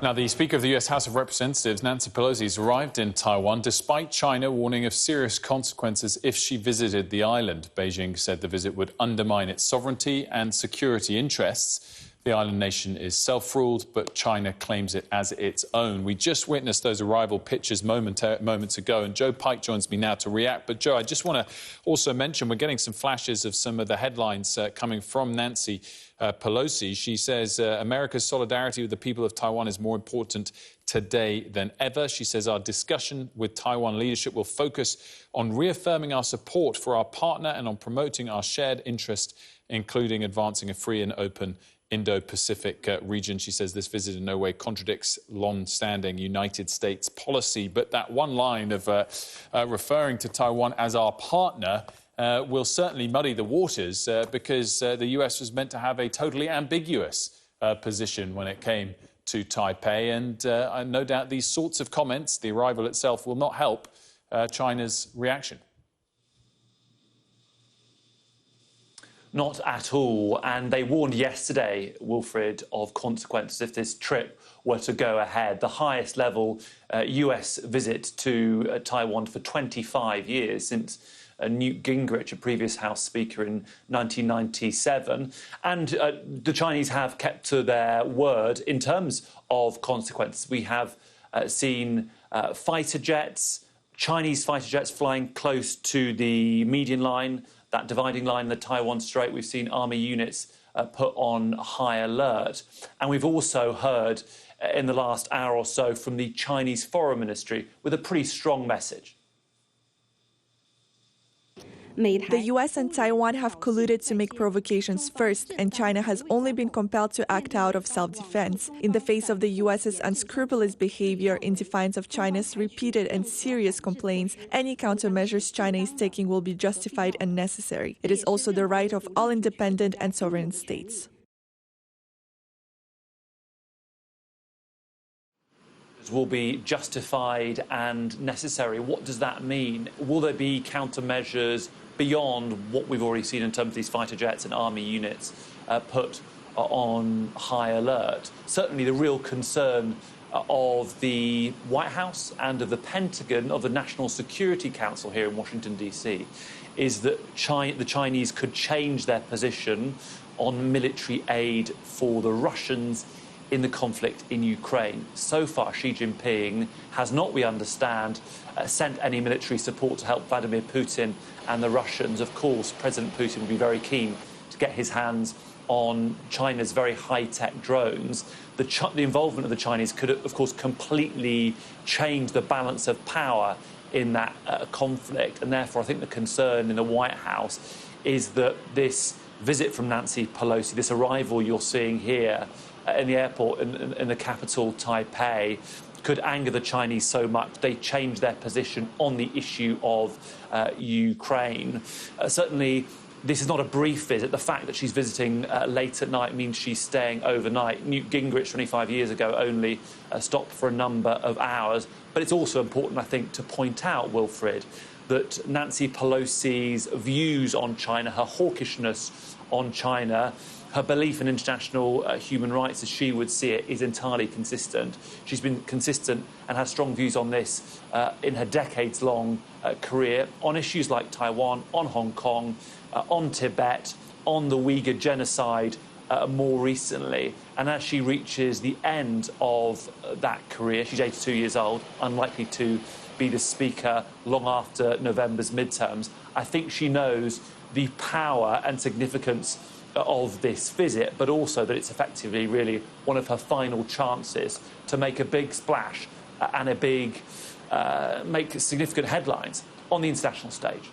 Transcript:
Now, the Speaker of the US House of Representatives, Nancy Pelosi, has arrived in Taiwan, despite China warning of serious consequences if she visited the island. Beijing said the visit would undermine its sovereignty and security interests. The island nation is self-ruled, but China claims it as its own. We just witnessed those arrival pictures moments ago, and Joe Pike joins me now to react. But, Joe, I just want to also mention we're getting some flashes of some of the headlines coming from Nancy Pelosi. She says America's solidarity with the people of Taiwan is more important today than ever. She says our discussion with Taiwan leadership will focus on reaffirming our support for our partner and on promoting our shared interest, including advancing a free and open Indo-Pacific region. She says this visit in no way contradicts long-standing United States policy. But that one line of referring to Taiwan as our partner will certainly muddy the waters because the US was meant to have a totally ambiguous position when it came to Taipei. And no doubt these sorts of comments, the arrival itself, will not help China's reaction. Not at all. And they warned yesterday, Wilfred, of consequences if this trip were to go ahead. The highest level US visit to Taiwan for 25 years, since Newt Gingrich, a previous House Speaker, in 1997. And the Chinese have kept to their word in terms of consequences. We have seen fighter jets, Chinese fighter jets flying close to the median line, that dividing line in the Taiwan Strait. We've seen army units put on high alert. And we've also heard in the last hour or so from the Chinese Foreign Ministry with a pretty strong message. The US and Taiwan have colluded to make provocations first, and China has only been compelled to act out of self-defense. In the face of the US's unscrupulous behavior in defiance of China's repeated and serious complaints, any countermeasures China is taking will be justified and necessary. It is also the right of all independent and sovereign states. Will be justified and necessary. What does that mean? Will there be countermeasures beyond what we've already seen in terms of these fighter jets and army units put on high alert? Certainly the real concern of the White House and of the Pentagon, of the National Security Council here in Washington, D.C., is that the Chinese could change their position on military aid for the Russians in the conflict in Ukraine. So far, Xi Jinping has not, we understand, sent any military support to help Vladimir Putin and the Russians. Of course, President Putin would be very keen to get his hands on China's very high-tech drones. The involvement of the Chinese could, of course, completely change the balance of power in that conflict. And therefore, I think the concern in the White House is that this visit from Nancy Pelosi, this arrival you're seeing here in the airport in the capital, Taipei, could anger the Chinese so much they change their position on the issue of Ukraine. Certainly, this is not a brief visit. The fact that she's visiting late at night means she's staying overnight. Newt Gingrich, 25 years ago, only stopped for a number of hours. But it's also important, I think, to point out, Wilfred, that Nancy Pelosi's views on China, her hawkishness on China, her belief in international human rights, as she would see it, is entirely consistent. She's been consistent and has strong views on this in her decades-long career on issues like Taiwan, on Hong Kong, on Tibet, on the Uyghur genocide more recently. And as she reaches the end of that career, she's 82 years old, unlikely to be the Speaker long after November's midterms, I think she knows the power and significance of this visit, but also that it's effectively really one of her final chances to make a big splash and make significant headlines on the international stage.